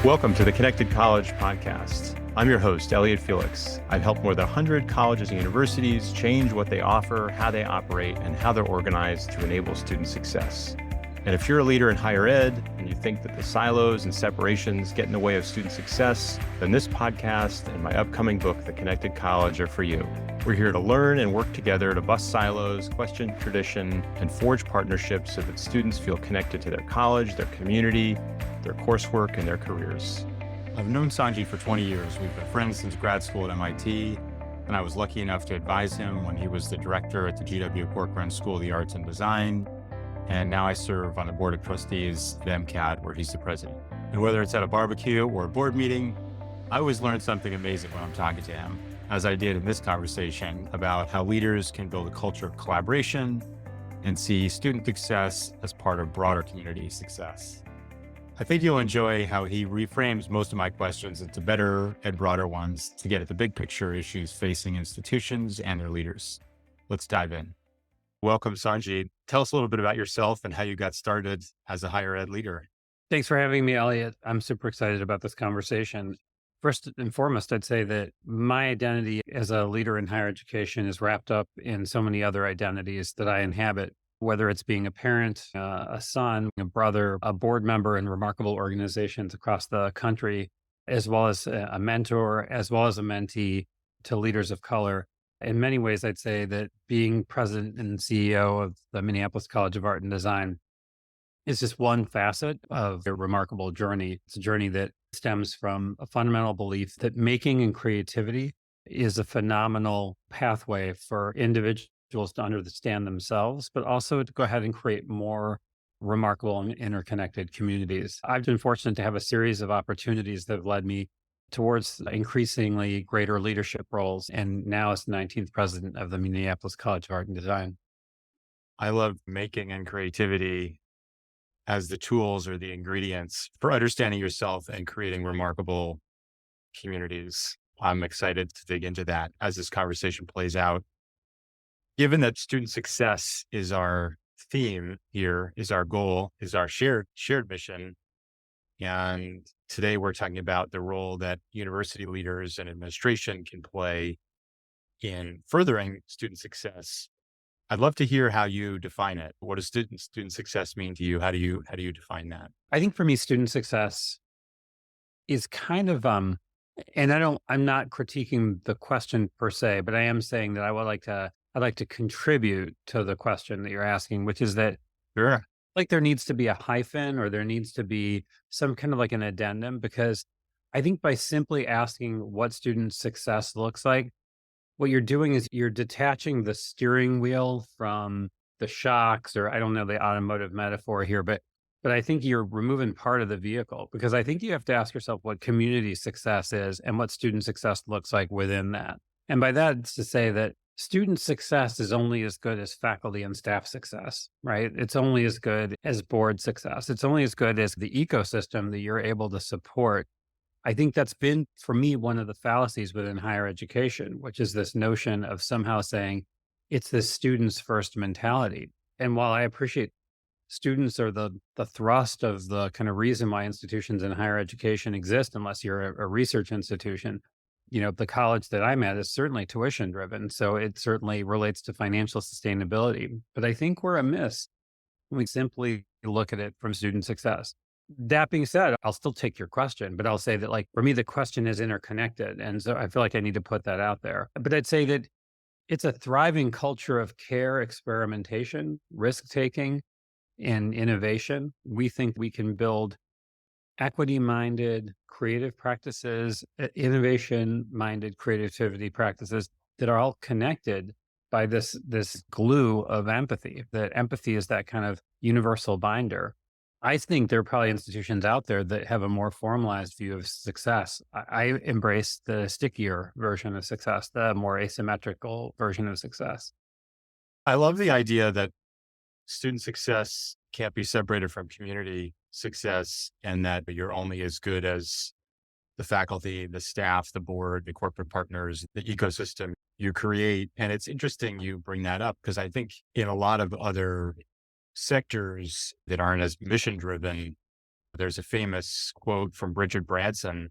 Welcome to the Connected College podcast. I'm your host, Elliot Felix. I've helped more than 100 colleges and universities change what they offer, how they operate, and how they're organized to enable student success. And if you're a leader in higher ed and you think that the silos and separations get in the way of student success, then this podcast and my upcoming book, The Connected College, are for you. We're here to learn and work together to bust silos, question tradition, and forge partnerships so that students feel connected to their college, their community, their coursework, and their careers. I've known Sanjit for 20 years. We've been friends since grad school at MIT, and I was lucky enough to advise him when he was the director at the GW Corcoran School of the Arts and Design. And now I serve on the board of trustees at MCAT, where he's the president. And whether it's at a barbecue or a board meeting, I always learn something amazing when I'm talking to him, as I did in this conversation about how leaders can build a culture of collaboration and see student success as part of broader community success. I think you'll enjoy how he reframes most of my questions into better and broader ones to get at the big picture issues facing institutions and their leaders. Let's dive in. Welcome, Sanjit. Tell us a little bit about yourself and how you got started as a higher ed leader. Thanks for having me, Elliot. I'm super excited about this conversation. First and foremost, I'd say that my identity as a leader in higher education is wrapped up in so many other identities that I inhabit, whether it's being a parent, a son, a brother, a board member in remarkable organizations across the country, as well as a mentor, as well as a mentee to leaders of color. In many ways, I'd say that being president and CEO of the Minneapolis College of Art and Design is just one facet of a remarkable journey. It's a journey that stems from a fundamental belief that making and creativity is a phenomenal pathway for individuals to understand themselves, but also to go ahead and create more remarkable and interconnected communities. I've been fortunate to have a series of opportunities that have led me towards increasingly greater leadership roles, and now as the 19th president of the Minneapolis College of Art and Design. I love making and creativity as the tools or the ingredients for understanding yourself and creating remarkable communities. I'm excited to dig into that as this conversation plays out. Given that student success is our theme here, is our goal, is our shared mission, and today we're talking about the role that university leaders and administration can play in furthering student success. I'd love to hear how you define it. What does student success mean to you? How do you define that? I think for me, student success is kind of and I'm not critiquing the question per se, but I am saying that I'd like to contribute to the question that you're asking, which is that Sure. like there needs to be a hyphen or there needs to be some kind of like an addendum, because I think by simply asking what student success looks like, what you're doing is you're detaching the steering wheel from the shocks, or I don't know the automotive metaphor here, but I think you're removing part of the vehicle, because I think you have to ask yourself what community success is and what student success looks like within that. And by that, it's to say that student success is only as good as faculty and staff success, right? It's only as good as board success. It's only as good as the ecosystem that you're able to support. I think that's been, for me, one of the fallacies within higher education, which is this notion of somehow saying it's the student's first mentality. And while I appreciate students are the thrust of the kind of reason why institutions in higher education exist, unless you're a research institution, the college that I'm at is certainly tuition driven. So it certainly relates to financial sustainability. But I think we're amiss when we simply look at it from student success. That being said, I'll still take your question, but I'll say that for me, the question is interconnected. And so I feel like I need to put that out there. But I'd say that it's a thriving culture of care, experimentation, risk taking, and innovation. We think we can build equity-minded creative practices, innovation-minded creativity practices that are all connected by this glue of empathy. That empathy is that kind of universal binder. I think there are probably institutions out there that have a more formalized view of success. I embrace the stickier version of success, the more asymmetrical version of success. I love the idea that student success can't be separated from community success, and that you're only as good as the faculty, the staff, the board, the corporate partners, the ecosystem you create. And it's interesting you bring that up, because I think in a lot of other sectors that aren't as mission driven, There's a famous quote from Richard Branson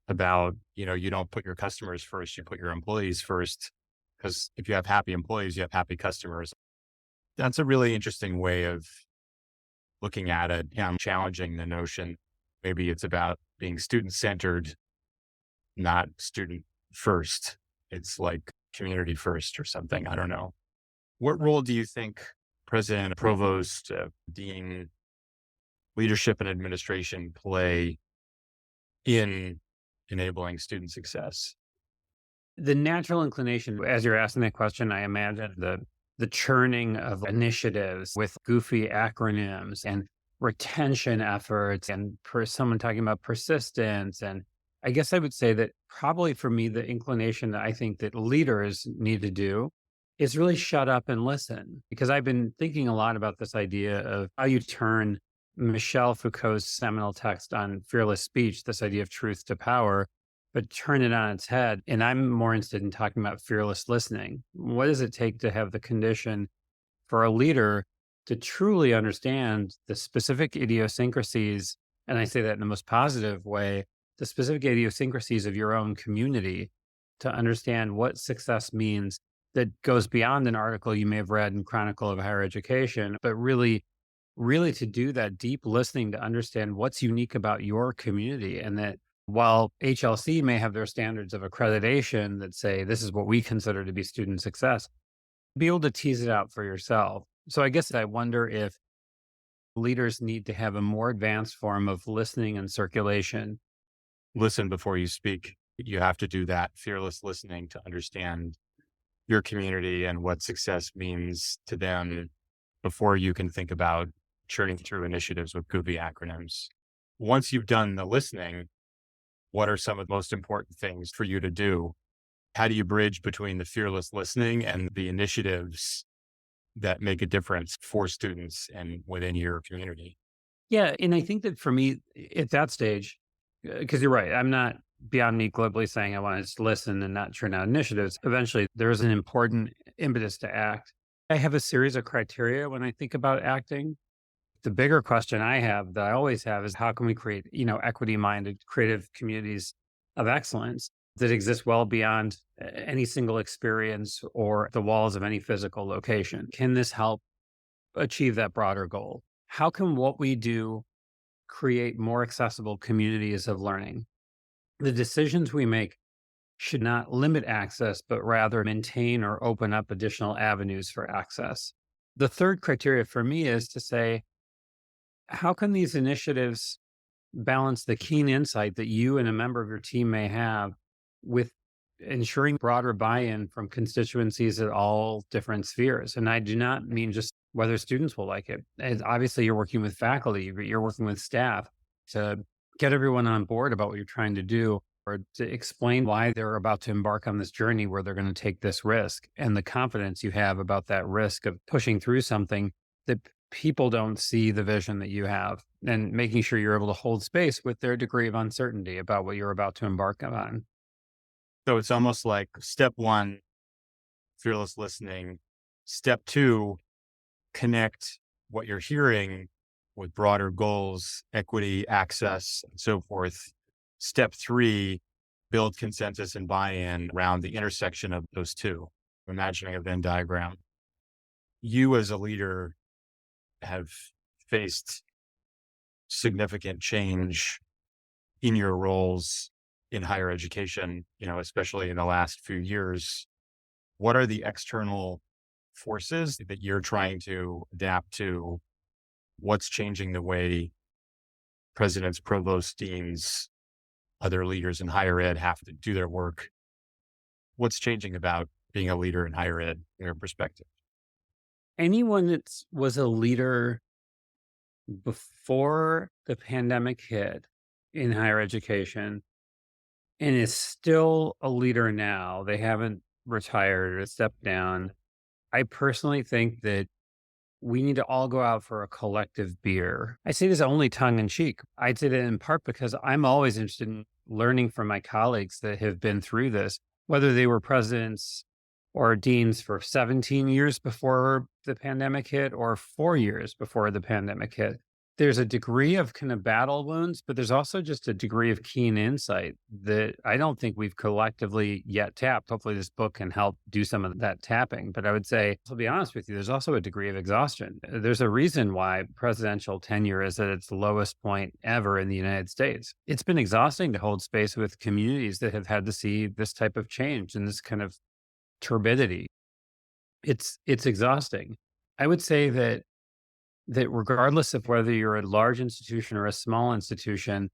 about, you don't put your customers first, you put your employees first. Because if you have happy employees, you have happy customers. That's a really interesting way of looking at it and challenging the notion. Maybe it's about being student centered, not student first. It's like community first or something. I don't know. What role do you think president, provost, dean, leadership and administration play in enabling student success? The natural inclination, as you're asking that question, I imagine the churning of initiatives with goofy acronyms and retention efforts and someone talking about persistence. And I guess I would say that probably for me, the inclination that I think that leaders need to do is really shut up and listen. Because I've been thinking a lot about this idea of how you turn Michel Foucault's seminal text on fearless speech, this idea of truth to power, but turn it on its head. And I'm more interested in talking about fearless listening. What does it take to have the condition for a leader to truly understand the specific idiosyncrasies? And I say that in the most positive way, the specific idiosyncrasies of your own community, to understand what success means that goes beyond an article you may have read in Chronicle of Higher Education, but really to do that deep listening to understand what's unique about your community. And that while HLC may have their standards of accreditation that say this is what we consider to be student success, be able to tease it out for yourself. So I guess I wonder if leaders need to have a more advanced form of listening and circulation. Listen before you speak. You have to do that fearless listening to understand your community and what success means to them before you can think about churning through initiatives with goofy acronyms. Once you've done the listening, what are some of the most important things for you to do? How do you bridge between the fearless listening and the initiatives that make a difference for students and within your community? Yeah. And I think that for me at that stage, because you're right, I'm not beyond me glibly saying I want to just listen and not churn out initiatives. Eventually, there's an important impetus to act. I have a series of criteria when I think about acting. The bigger question I have that I always have is how can we create, equity-minded creative communities of excellence that exist well beyond any single experience or the walls of any physical location? Can this help achieve that broader goal? How can what we do create more accessible communities of learning? The decisions we make should not limit access, but rather maintain or open up additional avenues for access. The third criteria for me is to say, how can these initiatives balance the keen insight that you and a member of your team may have with ensuring broader buy-in from constituencies at all different spheres? And I do not mean just whether students will like it. And obviously, you're working with faculty, but you're working with staff to get everyone on board about what you're trying to do, or to explain why they're about to embark on this journey where they're going to take this risk, and the confidence you have about that risk of pushing through something that people don't see the vision that you have, and making sure you're able to hold space with their degree of uncertainty about what you're about to embark on. So it's almost like step one, fearless listening. Step two, connect what you're hearing with broader goals, equity, access, and so forth. Step three, build consensus and buy-in around the intersection of those two. Imagining a Venn diagram. You as a leader have faced significant change in your roles in higher education, especially in the last few years. What are the external forces that you're trying to adapt to? What's changing the way presidents, provosts, deans, other leaders in higher ed have to do their work? What's changing about being a leader in higher ed in your perspective? Anyone that was a leader before the pandemic hit in higher education and is still a leader now, they haven't retired or stepped down. I personally think that we need to all go out for a collective beer. I say this only tongue in cheek. I did it in part because I'm always interested in learning from my colleagues that have been through this, whether they were presidents or deans for 17 years before the pandemic hit or 4 years before the pandemic hit. There's a degree of kind of battle wounds, but there's also just a degree of keen insight that I don't think we've collectively yet tapped. Hopefully, this book can help do some of that tapping. But I would say, to be honest with you, there's also a degree of exhaustion. There's a reason why presidential tenure is at its lowest point ever in the United States. It's been exhausting to hold space with communities that have had to see this type of change and this kind of turbidity. It's exhausting. I would say that regardless of whether you're a large institution or a small institution,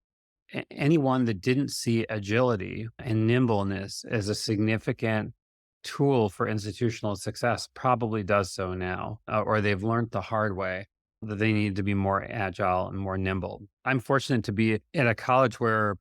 anyone that didn't see agility and nimbleness as a significant tool for institutional success probably does so now, or they've learned the hard way that they need to be more agile and more nimble. I'm fortunate to be at a college where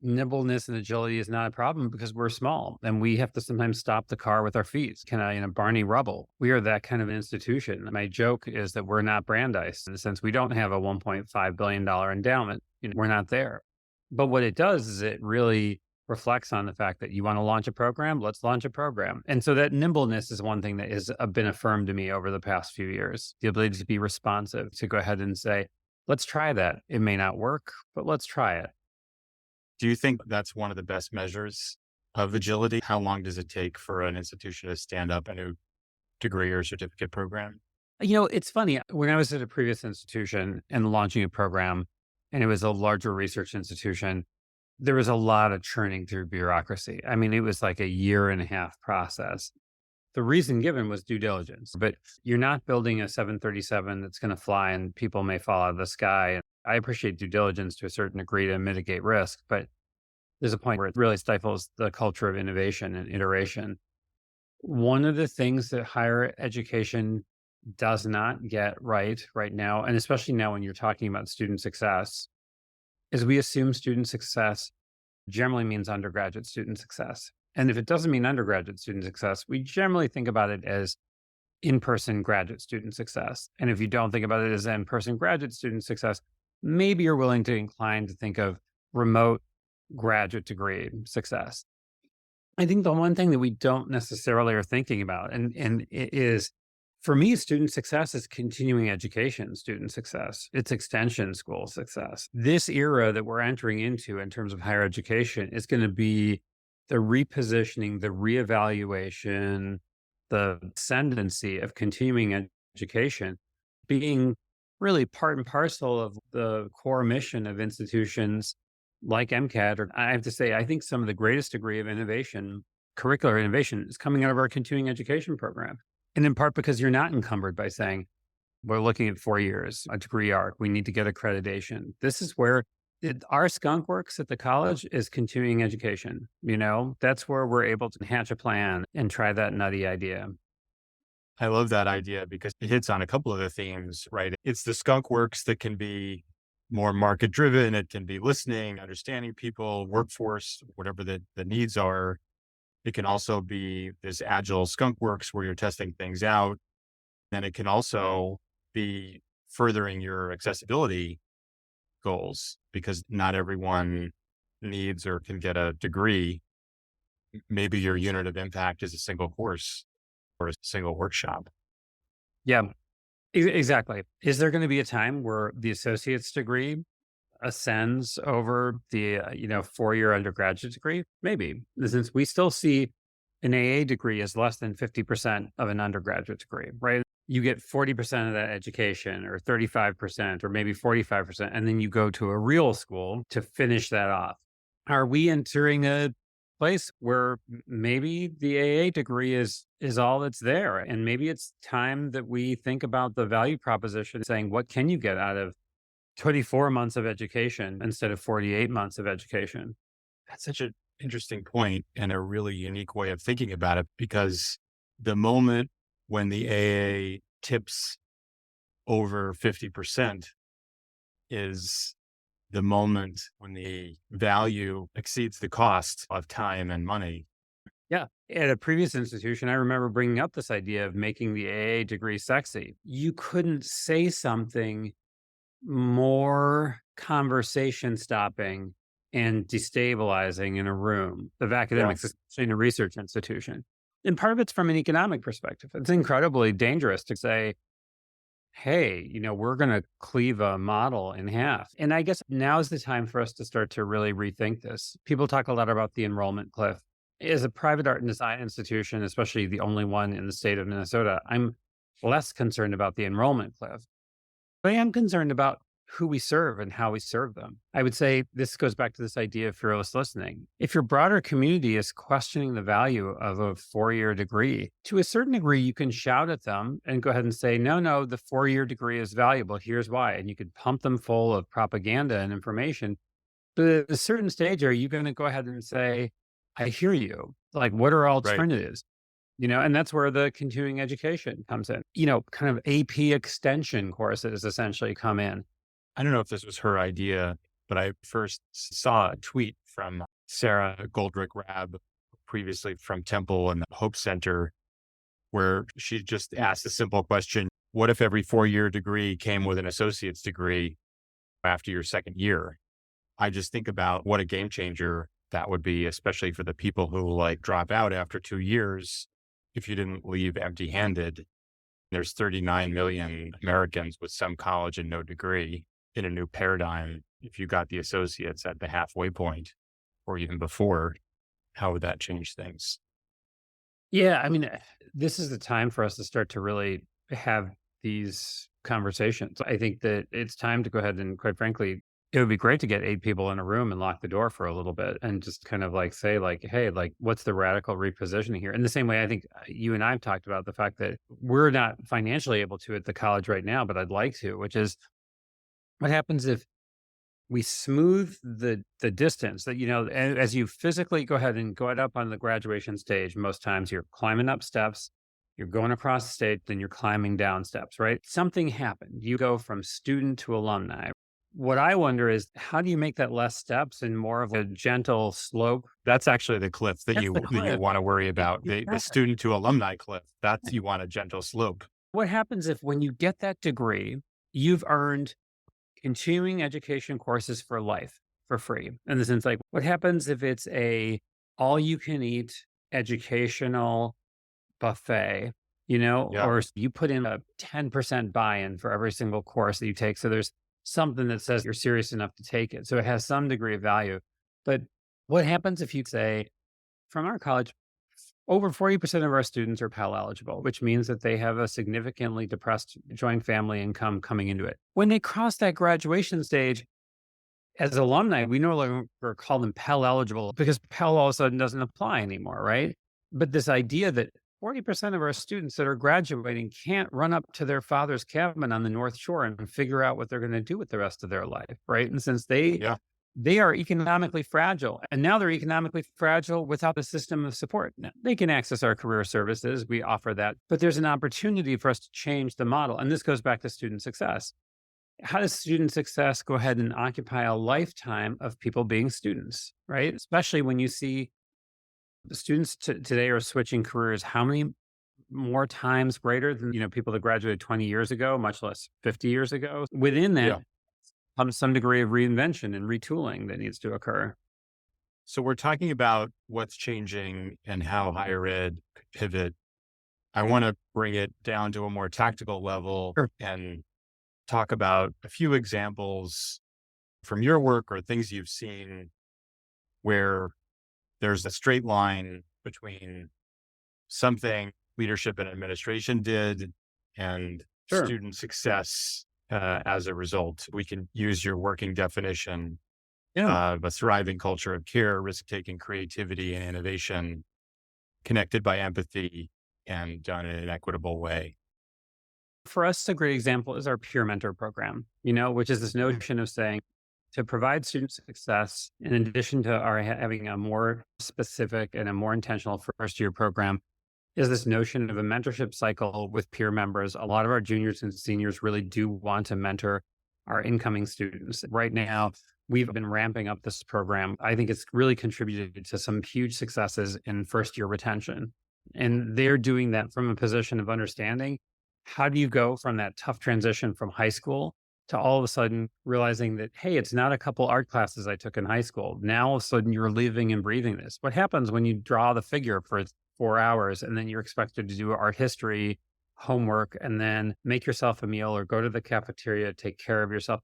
nimbleness and agility is not a problem because we're small and we have to sometimes stop the car with our feet, kind of in a Barney Rubble. We are that kind of institution. My joke is that we're not Brandeis in the sense we don't have a $1.5 billion endowment. We're not there. But what it does is it really reflects on the fact that you want to launch a program, let's launch a program. And so that nimbleness is one thing that has been affirmed to me over the past few years, the ability to be responsive, to go ahead and say, let's try that. It may not work, but let's try it. Do you think that's one of the best measures of agility? How long does it take for an institution to stand up a new degree or certificate program? It's funny. When I was at a previous institution and launching a program, and it was a larger research institution, there was a lot of churning through bureaucracy. I mean, it was like a year and a half process. The reason given was due diligence, but you're not building a 737 that's going to fly and people may fall out of the sky. I appreciate due diligence to a certain degree to mitigate risk, but there's a point where it really stifles the culture of innovation and iteration. One of the things that higher education does not get right now, and especially now when you're talking about student success, is we assume student success generally means undergraduate student success. And if it doesn't mean undergraduate student success, we generally think about it as in-person graduate student success. And if you don't think about it as in-person graduate student success, maybe you're willing to incline to think of remote graduate degree success. I think the one thing that we don't necessarily are thinking about, and it is, for me, student success is continuing education student success. It's extension school success. This era that we're entering into in terms of higher education is going to be the repositioning, the reevaluation, the ascendancy of continuing education being really part and parcel of the core mission of institutions like MCAT. Or I have to say, I think some of the greatest degree of innovation, curricular innovation, is coming out of our continuing education program. And in part because you're not encumbered by saying, we're looking at 4 years, a degree arc, we need to get accreditation. This is where our skunk works at the college is continuing education. That's where we're able to hatch a plan and try that nutty idea. I love that idea because it hits on a couple of the themes, right? It's the skunk works that can be more market driven. It can be listening, understanding people, workforce, whatever the needs are. It can also be this agile skunk works where you're testing things out. And it can also be furthering your accessibility goals because not everyone needs or can get a degree. Maybe your unit of impact is a single course or a single workshop. Yeah, exactly. Is there going to be a time where the associate's degree ascends over the 4-year undergraduate degree? Maybe, since we still see an AA degree as less than 50% of an undergraduate degree, right? You get 40% of that education or 35% or maybe 45%, and then you go to a real school to finish that off. Are we entering a place where maybe the AA degree is all that's there? And maybe it's time that we think about the value proposition saying, what can you get out of 24 months of education instead of 48 months of education? That's such an interesting point and a really unique way of thinking about it because the moment when the AA tips over 50% is the moment when the value exceeds the cost of time and money. Yeah. At a previous institution, I remember bringing up this idea of making the AA degree sexy. You couldn't say something more conversation stopping and destabilizing in a room of academics, especially in a research institution. And part of it's from an economic perspective. It's incredibly dangerous to say, hey, we're going to cleave a model in half. And I guess now is the time for us to start to really rethink this. People talk a lot about the enrollment cliff. As a private art and design institution, especially the only one in the state of Minnesota, I'm less concerned about the enrollment cliff. But I am concerned about who we serve and how we serve them. I would say this goes back to this idea of fearless listening. If your broader community is questioning the value of a 4-year degree, to a certain degree, you can shout at them and go ahead and say, no, no, the 4-year degree is valuable. Here's why. And you could pump them full of propaganda and information. But at a certain stage, are you going to go ahead and say, I hear you? Like, what are Right. alternatives? And that's where the continuing education comes in. Kind of AP extension courses essentially come in. I don't know if this was her idea, but I first saw a tweet from Sarah Goldrick Rab, previously from Temple and the Hope Center, where she just asked a simple question: what if every 4-year degree came with an associate's degree after your second year? I just think about what a game changer that would be, especially for the people who like drop out after 2 years. If you didn't leave empty handed, there's 39 million Americans with some college and no degree. In a new paradigm, if you got the associates at the halfway point or even before, how would that change things? Yeah, I mean, this is the time for us to start to really have these conversations. I think that it's time to go ahead and, quite frankly, it would be great to get 8 people in a room and lock the door for a little bit and just kind of like say, like, hey, like, what's the radical repositioning here? In the same way, I think you and I have talked about the fact that we're not financially able to at the college right now, but I'd like to, which is what happens if we smooth the distance that, as you physically go ahead and go up on the graduation stage, most times you're climbing up steps, you're going across the stage, then you're climbing down steps, right? Something happened. You go from student to alumni. What I wonder is how do you make that less steps and more of a gentle slope? That's actually the cliff that That's the you cliff. want to worry about. The Exactly. student to alumni cliff. That's, you want a gentle slope. What happens if when you get that degree, you've earned continuing education courses for life for free? In the sense, like, what happens if it's a all you can eat educational buffet, Yeah. or you put in a 10% buy-in for every single course that you take. So there's something that says you're serious enough to take it. So it has some degree of value. But what happens if you say, from our college, over 40% of our students are Pell eligible, which means that they have a significantly depressed joint family income coming into it. When they cross that graduation stage, as alumni, we no longer call them Pell eligible because Pell all of a sudden doesn't apply anymore, right? But this idea that 40% of our students that are graduating can't run up to their father's cabin on the North Shore and figure out what they're going to do with the rest of their life, right? And since Yeah. they are economically fragile. And now they're economically fragile without a system of support. Now, they can access our career services. We offer that. But there's an opportunity for us to change the model. And this goes back to student success. How does student success go ahead and occupy a lifetime of people being students, right? Especially when you see the students today are switching careers. How many more times greater than people that graduated 20 years ago, much less 50 years ago? Within that Yeah. comes some degree of reinvention and retooling that needs to occur. So we're talking about what's changing and how higher ed could pivot. I want to bring it down to a more tactical level Sure. and talk about a few examples from your work or things you've seen where there's a straight line between something leadership and administration did and Sure. student success as a result. We can use your working definition Yeah. of a thriving culture of care, risk-taking creativity and innovation, connected by empathy and done in an equitable way. For us, a great example is our peer mentor program, which is this notion of saying to provide student success, in addition to our having a more specific and a more intentional first year program, is this notion of a mentorship cycle with peer members. A lot of our juniors and seniors really do want to mentor our incoming students. Right now, we've been ramping up this program. I think it's really contributed to some huge successes in first year retention. And they're doing that from a position of understanding. How do you go from that tough transition from high school to all of a sudden realizing that, hey, it's not a couple art classes I took in high school. Now all of a sudden you're living and breathing this. What happens when you draw the figure for 4 hours and then you're expected to do art history homework, and then make yourself a meal or go to the cafeteria, take care of yourself.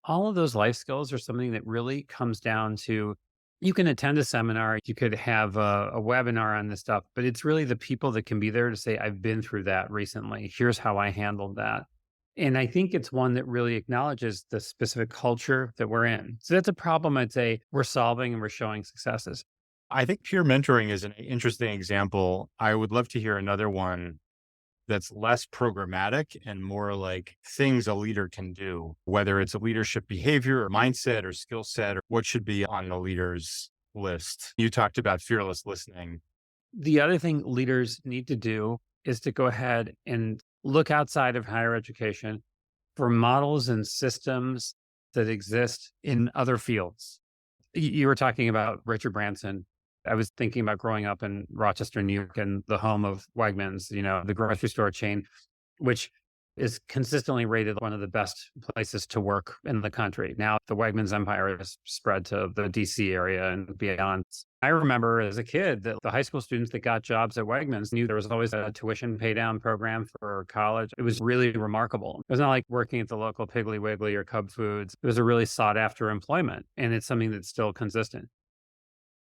All of those life skills are something that really comes down to you can attend a seminar, you could have a webinar on this stuff, but it's really the people that can be there to say, I've been through that recently. Here's how I handled that. And I think it's one that really acknowledges the specific culture that we're in. So that's a problem I'd say we're solving and we're showing successes. I think peer mentoring is an interesting example. I would love to hear another one that's less programmatic and more like things a leader can do, whether it's a leadership behavior or mindset or skill set, or what should be on the leader's list. You talked about fearless listening. The other thing leaders need to do is to go ahead and look outside of higher education for models and systems that exist in other fields. You were talking about Richard Branson. I was thinking about growing up in Rochester, New York, and the home of Wegmans, the grocery store chain, which is consistently rated one of the best places to work in the country. Now, the Wegmans empire has spread to the DC area and beyond. I remember as a kid that the high school students that got jobs at Wegmans knew there was always a tuition pay down program for college. It was really remarkable. It was not like working at the local Piggly Wiggly or Cub Foods. It was a really sought after employment, and it's something that's still consistent.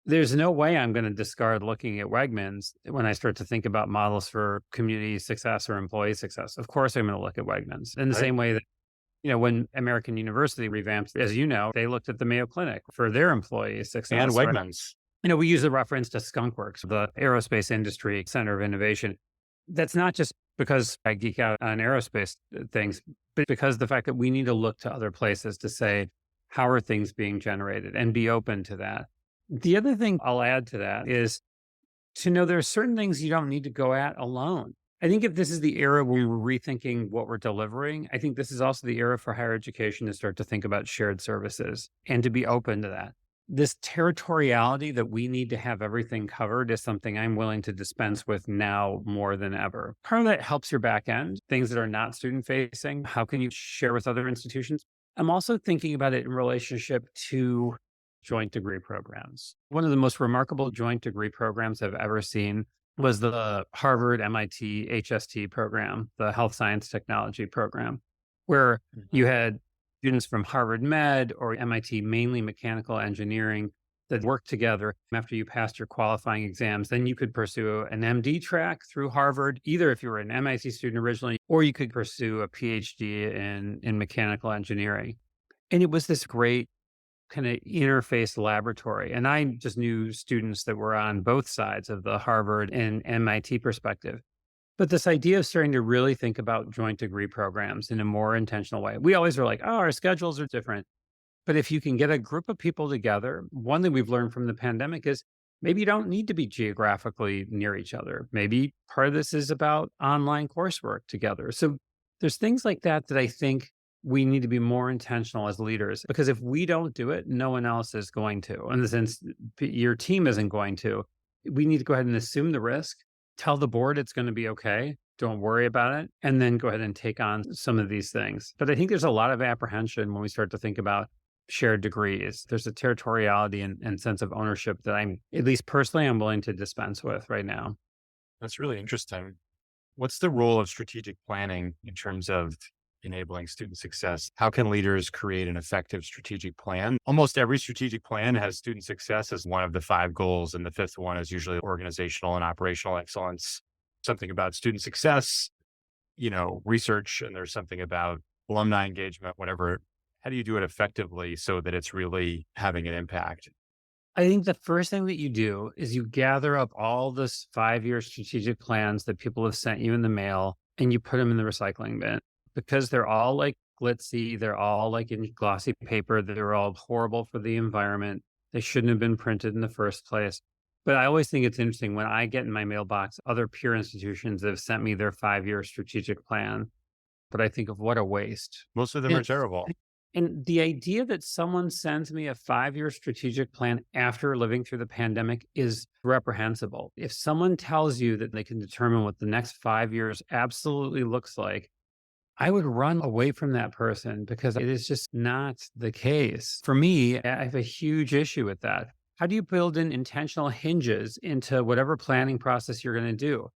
There's no way I'm going to discard looking at Wegmans when I start to think about models for community success or employee success. Of course, I'm going to look at Wegmans in the Right. same way that, when American University revamped, as you know, they looked at the Mayo Clinic for their employee And success. Right? Wegmans. We use a reference to Skunkworks, the aerospace industry center of innovation. That's not just because I geek out on aerospace things, but because the fact that we need to look to other places to say, how are things being generated and be open to that. The other thing I'll add to that is to know there are certain things you don't need to go at alone. I think if this is the era where we're rethinking what we're delivering, I think this is also the era for higher education to start to think about shared services and to be open to that. This territoriality that we need to have everything covered is something I'm willing to dispense with now more than ever. Part of that helps your back end, things that are not student facing. How can you share with other institutions? I'm also thinking about it in relationship to joint degree programs. One of the most remarkable joint degree programs I've ever seen was the Harvard MIT HST program, the Health Science Technology program, where you had students from Harvard Med or MIT, mainly mechanical engineering, that worked together. After you passed your qualifying exams, then you could pursue an MD track through Harvard, either if you were an MIT student originally, or you could pursue a PhD in mechanical engineering. And it was this great kind of interface laboratory. And I just knew students that were on both sides of the Harvard and MIT perspective. But this idea of starting to really think about joint degree programs in a more intentional way. We always are like, oh, our schedules are different. But if you can get a group of people together, one thing we've learned from the pandemic is maybe you don't need to be geographically near each other. Maybe part of this is about online coursework together. So there's things like that that I think we need to be more intentional as leaders, because if we don't do it, no one else is going to. In the sense, your team isn't going to. We need to go ahead and assume the risk, tell the board it's going to be okay. Don't worry about it. And then go ahead and take on some of these things. But I think there's a lot of apprehension when we start to think about shared degrees. There's a territoriality and sense of ownership that at least personally, I'm willing to dispense with right now. That's really interesting. What's the role of strategic planning in terms of enabling student success? How can leaders create an effective strategic plan? Almost every strategic plan has student success as one of the 5 goals, and the 5th one is usually organizational and operational excellence. Something about student success, research, and there's something about alumni engagement, whatever. How do you do it effectively so that it's really having an impact? I think the first thing that you do is you gather up all this 5-year strategic plans that people have sent you in the mail and you put them in the recycling bin, because they're all like glitzy. They're all like in glossy paper. They're all horrible for the environment. They shouldn't have been printed in the first place. But I always think it's interesting when I get in my mailbox other peer institutions that have sent me their 5-year strategic plan. But I think of what a waste. Most of them are terrible. And the idea that someone sends me a 5-year strategic plan after living through the pandemic is reprehensible. If someone tells you that they can determine what the next 5 years absolutely looks like, I would run away from that person, because it is just not the case. For me, I have a huge issue with that. How do you build in intentional hinges into whatever planning process you're going to do?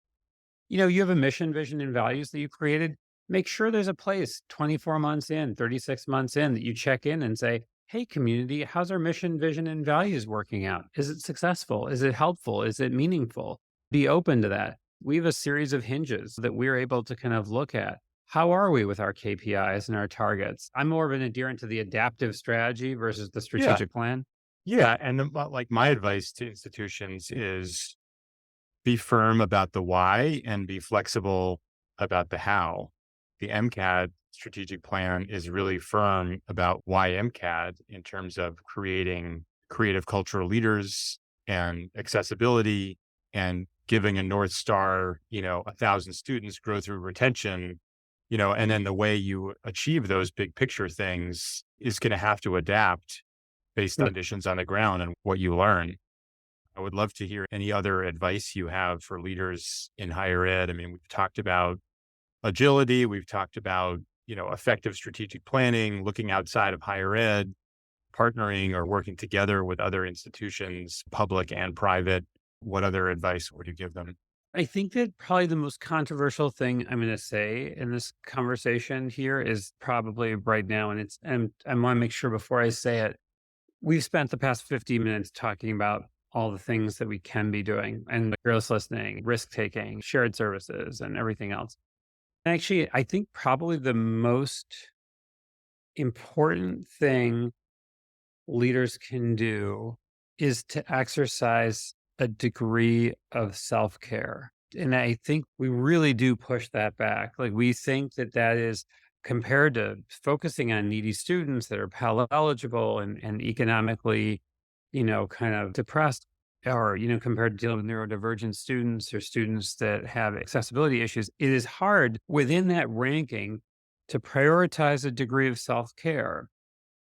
you have a mission, vision, and values that you created. Make sure there's a place 24 months in, 36 months in that you check in and say, hey, community, how's our mission, vision, and values working out? Is it successful? Is it helpful? Is it meaningful? Be open to that. We have a series of hinges that we're able to kind of look at. How are we with our KPIs and our targets? I'm more of an adherent to the adaptive strategy versus the Yeah. strategic plan. Yeah. And like my advice to institutions is be firm about the why and be flexible about the how. The MCAD strategic plan is really firm about why MCAD in terms of creating creative cultural leaders and accessibility and giving a North Star, 1,000 students grow through retention, and then the way you achieve those big picture things is going to have to adapt based on conditions on the ground and what you learn. I would love to hear any other advice you have for leaders in higher ed. I mean, we've talked about agility. We've talked about, effective strategic planning, looking outside of higher ed, partnering or working together with other institutions, public and private. What other advice would you give them? I think that probably the most controversial thing I'm going to say in this conversation here is probably right now, and I want to make sure before I say it, we've spent the past 50 minutes talking about all the things that we can be doing and fearless listening, risk taking, shared services, and everything else. Actually, I think probably the most important thing leaders can do is to exercise a degree of self-care. And I think we really do push that back. Like we think that that is compared to focusing on needy students that are Pell eligible and economically, kind of depressed, or, compared to dealing with neurodivergent students or students that have accessibility issues, it is hard within that ranking to prioritize a degree of self-care.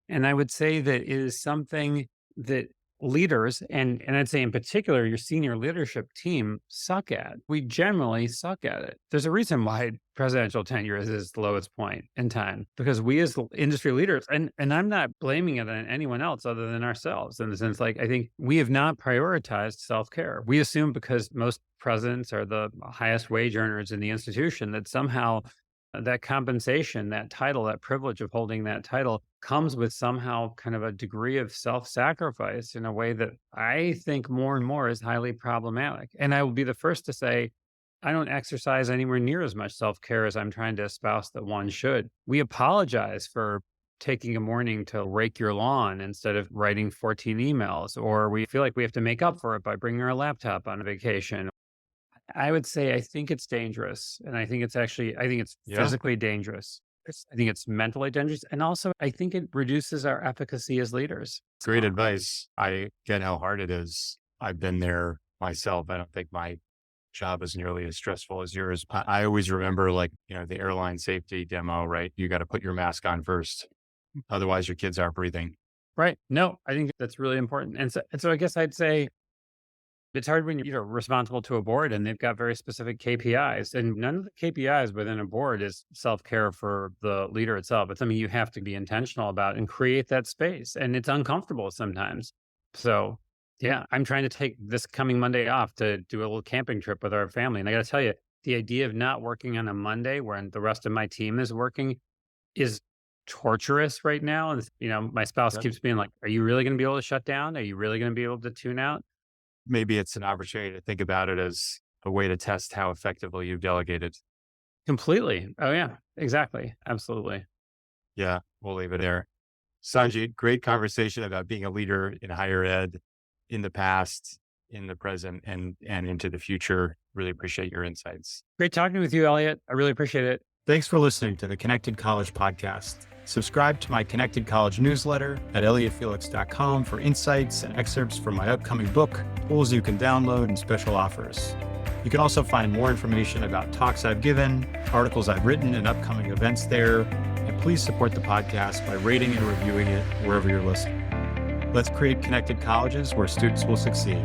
And I would say that it is something that leaders, and I'd say in particular, your senior leadership team suck at. We generally suck at it. There's a reason why presidential tenure is its lowest point in time, because we as industry leaders, and I'm not blaming it on anyone else other than ourselves in the sense, like, I think we have not prioritized self-care. We assume because most presidents are the highest wage earners in the institution that somehow that compensation, that title, that privilege of holding that title comes with somehow kind of a degree of self-sacrifice in a way that I think more and more is highly problematic. And I will be the first to say, I don't exercise anywhere near as much self-care as I'm trying to espouse that one should. We apologize for taking a morning to rake your lawn instead of writing 14 emails, or we feel like we have to make up for it by bringing our laptop on vacation. I would say I think it's dangerous. And I think it's physically dangerous. I think it's mentally dangerous. And also, I think it reduces our efficacy as leaders. Great advice. I get how hard it is. I've been there myself. I don't think my job is nearly as stressful as yours. I always remember the airline safety demo, right? You got to put your mask on first. Otherwise your kids aren't breathing. Right. No, I think that's really important. And so I guess I'd say it's hard when you're responsible to a board and they've got very specific KPIs, and none of the KPIs within a board is self-care for the leader itself. It's something you have to be intentional about and create that space. And it's uncomfortable sometimes. So yeah, I'm trying to take this coming Monday off to do a little camping trip with our family. And I got to tell you, the idea of not working on a Monday when the rest of my team is working is torturous right now. And, my spouse keeps being like, are you really going to be able to shut down? Are you really going to be able to tune out? Maybe it's an opportunity to think about it as a way to test how effectively you've delegated. Completely. Oh yeah, exactly. Absolutely. Yeah, we'll leave it there. Sanjit, great conversation about being a leader in higher ed in the past, in the present, and into the future. Really appreciate your insights. Great talking with you, Elliot. I really appreciate it. Thanks for listening to the Connected College podcast. Subscribe to my Connected College newsletter at elliottfelix.com for insights and excerpts from my upcoming book, tools you can download, and special offers. You can also find more information about talks I've given, articles I've written, and upcoming events there. And please support the podcast by rating and reviewing it wherever you're listening. Let's create connected colleges where students will succeed.